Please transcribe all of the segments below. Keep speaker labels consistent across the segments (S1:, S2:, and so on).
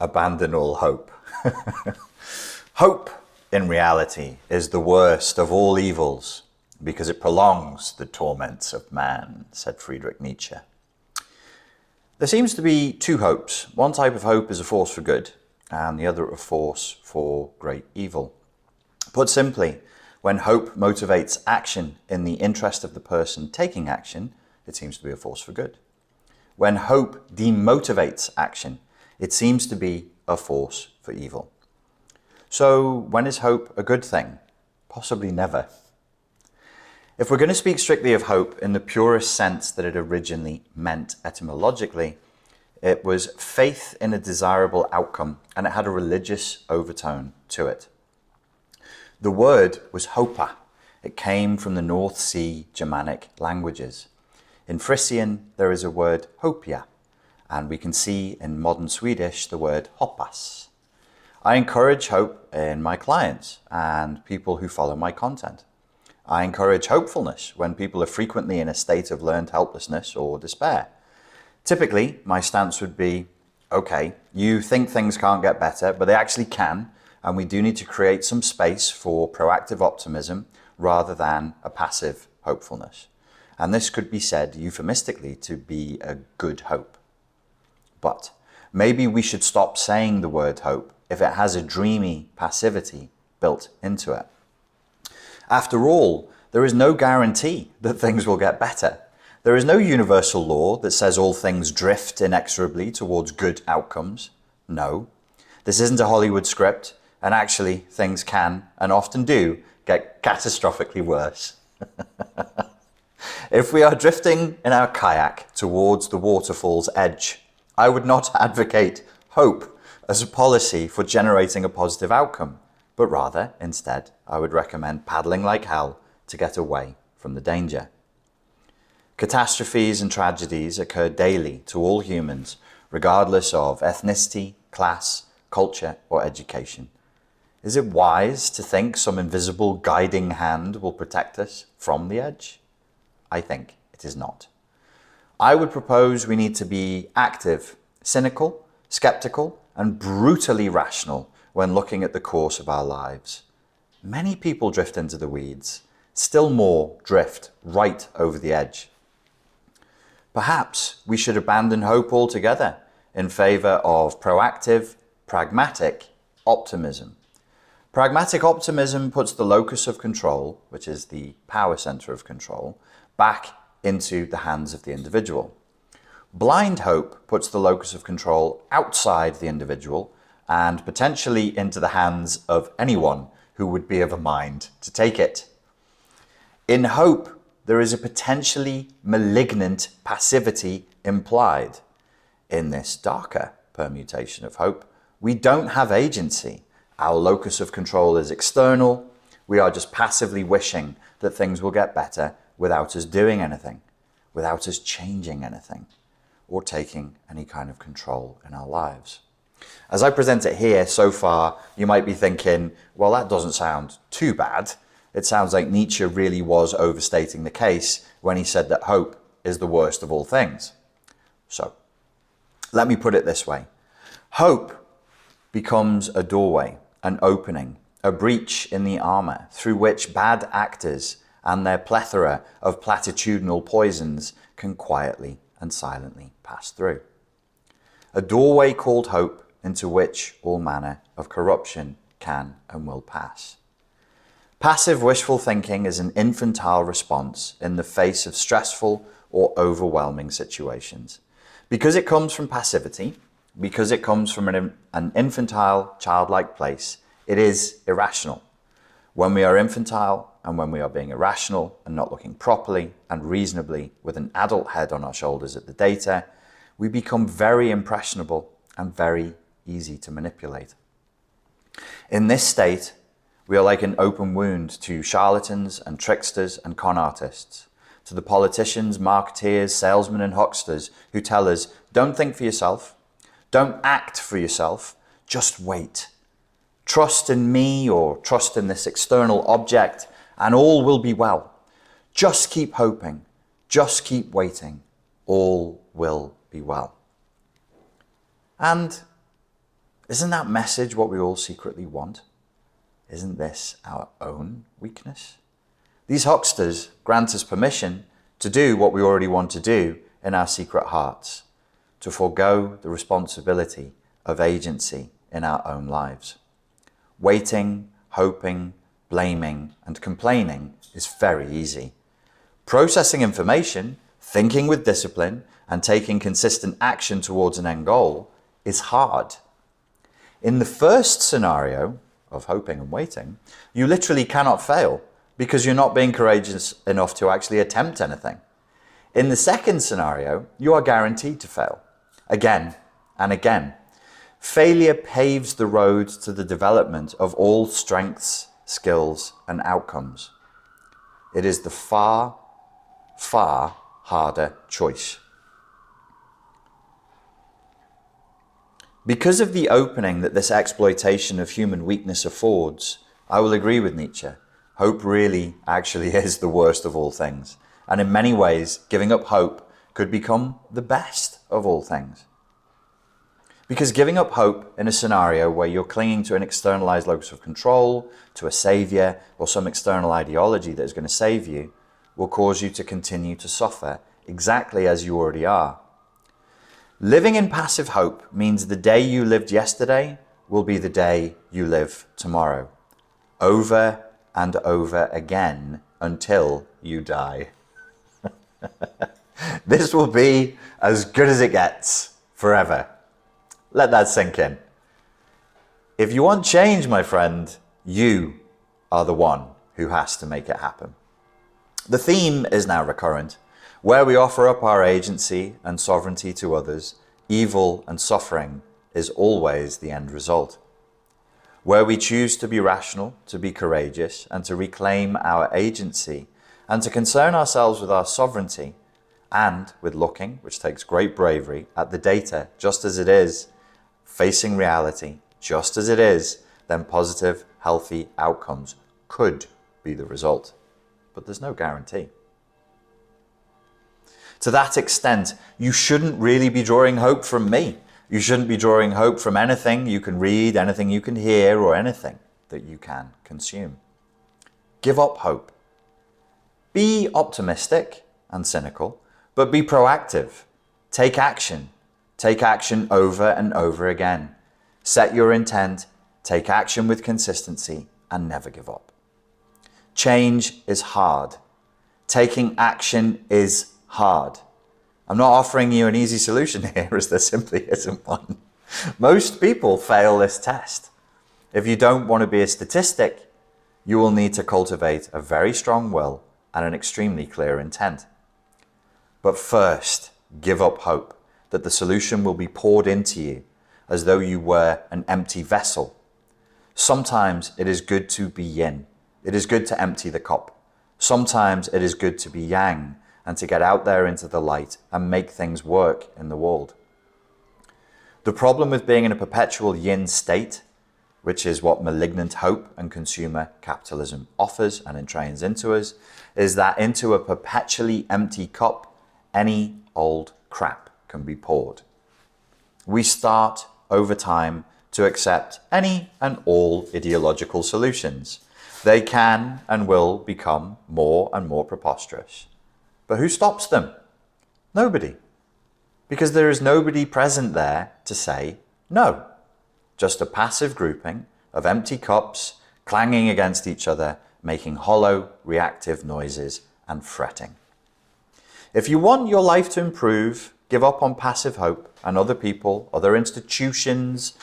S1: abandon all hope. Hope, in reality, is the worst of all evils because it prolongs the torments of man, said Friedrich Nietzsche. There seems to be two hopes. One type of hope is a force for good, and the other a force for great evil. Put simply, when hope motivates action in the interest of the person taking action, it seems to be a force for good. When hope demotivates action, it seems to be a force for evil. So when is hope a good thing? Possibly never. If we're going to speak strictly of hope in the purest sense that it originally meant etymologically, it was faith in a desirable outcome, and it had a religious overtone to it. The word was Hopa. It came from the North Sea Germanic Languages. In Frissian, there is a word Hopia, and we can see in modern Swedish the word Hoppas. I encourage hope in my clients and people who follow my content. I encourage hopefulness when people are frequently in a state of learned helplessness or despair. Typically, my stance would be, okay, you think things can't get better, but they actually can, and we do need to create some space for proactive optimism rather than a passive hopefulness. And this could be said euphemistically to be a good hope. But maybe we should stop saying the word hope if it has a dreamy passivity built into it. After all, there is no guarantee that things will get better. There is no universal law that says all things drift inexorably towards good outcomes. No, this isn't a Hollywood script, and actually things can, and often do, get catastrophically worse. If we are drifting in our kayak towards the waterfall's edge, I would not advocate hope as a policy for generating a positive outcome, but rather, instead, I would recommend paddling like hell to get away from the danger. Catastrophes and tragedies occur daily to all humans, regardless of ethnicity, class, culture, or education. Is it wise to think some invisible guiding hand will protect us from the edge? I think it is not. I would propose we need to be active, cynical, skeptical, and brutally rational when looking at the course of our lives. Many people drift into the weeds. Still more drift right over the edge. Perhaps we should abandon hope altogether in favor of proactive, pragmatic optimism. Pragmatic optimism puts the locus of control, which is the power center of control, back into the hands of the individual. Blind hope puts the locus of control outside the individual and potentially into the hands of anyone who would be of a mind to take it. In hope, there is a potentially malignant passivity implied. In this darker permutation of hope, we don't have agency. Our locus of control is external. We are just passively wishing that things will get better without us doing anything, without us changing anything, or taking any kind of control in our lives. As I present it here so far, you might be thinking, well, that doesn't sound too bad. It sounds like Nietzsche really was overstating the case when he said that hope is the worst of all things. So, let me put it this way. Hope becomes a doorway, an opening, a breach in the armor through which bad actors and their plethora of platitudinal poisons can quietly and silently pass through. A doorway called hope into which all manner of corruption can and will pass. Passive wishful thinking is an infantile response in the face of stressful or overwhelming situations. Because it comes from passivity, because it comes from an infantile, childlike place, it is irrational. When we are infantile and when we are being irrational and not looking properly and reasonably with an adult head on our shoulders at the data, we become very impressionable and very easy to manipulate. In this state, we are like an open wound to charlatans and tricksters and con artists, to the politicians, marketeers, salesmen and hucksters who tell us, don't think for yourself, don't act for yourself, just wait. Trust in me or trust in this external object and all will be well. Just keep hoping, just keep waiting, all will be well. And Isn't that message what we all secretly want? Isn't this our own weakness? These hucksters grant us permission to do what we already want to do in our secret hearts, to forego the responsibility of agency in our own lives. Waiting, hoping, blaming, and complaining is very easy. Processing information, thinking with discipline, and taking consistent action towards an end goal is hard. In the first scenario of hoping and waiting, you literally cannot fail because you're not being courageous enough to actually attempt anything. In the second scenario, you are guaranteed to fail again and again. Failure paves the road to the development of all strengths, skills, and outcomes. It is the far, far harder choice. Because of the opening that this exploitation of human weakness affords, I will agree with Nietzsche. Hope really actually is the worst of all things. And in many ways, giving up hope could become the best of all things. Because giving up hope in a scenario where you're clinging to an externalized locus of control, to a savior, or some external ideology that is going to save you, will cause you to continue to suffer exactly as you already are. Living in passive hope means the day you lived yesterday will be the day you live tomorrow, over and over again until you die. This will be as good as it gets forever. Let that sink in. If you want change, my friend, you are the one who has to make it happen. The theme is now recurrent. Where we offer up our agency and sovereignty to others, evil and suffering is always the end result. Where we choose to be rational, to be courageous, and to reclaim our agency, and to concern ourselves with our sovereignty, and with looking, which takes great bravery, at the data just as it is, facing reality just as it is, then positive, healthy outcomes could be the result. But there's no guarantee. To that extent, you shouldn't really be drawing hope from me. You shouldn't be drawing hope from anything you can read, anything you can hear, or anything that you can consume. Give up hope. Be optimistic and cynical, but be proactive. Take action. Take action over and over again. Set your intent, take action with consistency, and never give up. Change is hard. Taking action is hard. I'm not offering you an easy solution here, as there simply isn't one. Most people fail this test. If you don't want to be a statistic, you will need to cultivate a very strong will and an extremely clear intent. But first, give up hope that the solution will be poured into you as though you were an empty vessel. Sometimes it is good to be yin. It is good to empty the cup. Sometimes it is good to be yang and to get out there into the light and make things work in the world. The problem with being in a perpetual yin state, which is what malignant hope and consumer capitalism offers and entrains into us, is that into a perpetually empty cup, any old crap can be poured. We start over time to accept any and all ideological solutions. They can and will become more and more preposterous. But who stops them? Nobody. Because there is nobody present there to say no. Just a passive grouping of empty cups clanging against each other, making hollow, reactive noises and fretting. If you want your life to improve, give up on passive hope and other people, other institutions,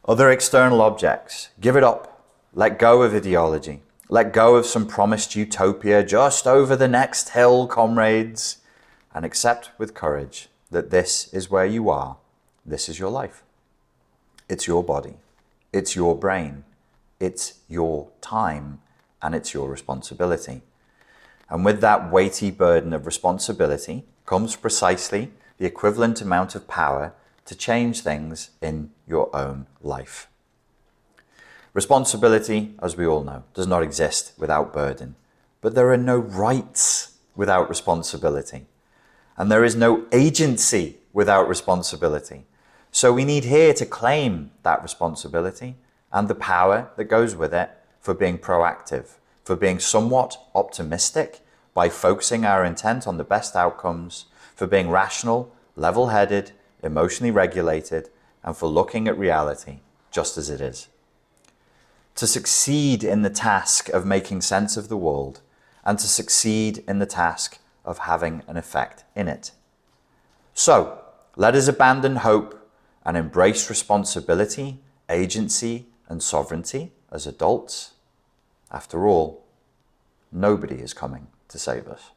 S1: other external objects. Give it up. Let go of ideology. Let go of some promised utopia just over the next hill, comrades, and accept with courage that this is where you are. This is your life. It's your body. It's your brain. It's your time, and it's your responsibility. And with that weighty burden of responsibility comes precisely the equivalent amount of power to change things in your own life. Responsibility, as we all know, does not exist without burden, but there are no rights without responsibility, and there is no agency without responsibility. So we need here to claim that responsibility and the power that goes with it for being proactive, for being somewhat optimistic by focusing our intent on the best outcomes, for being rational, level-headed, emotionally regulated, and for looking at reality just as it is. To succeed in the task of making sense of the world, and to succeed in the task of having an effect in it. So, let us abandon hope and embrace responsibility, agency, and sovereignty as adults. After all, nobody is coming to save us.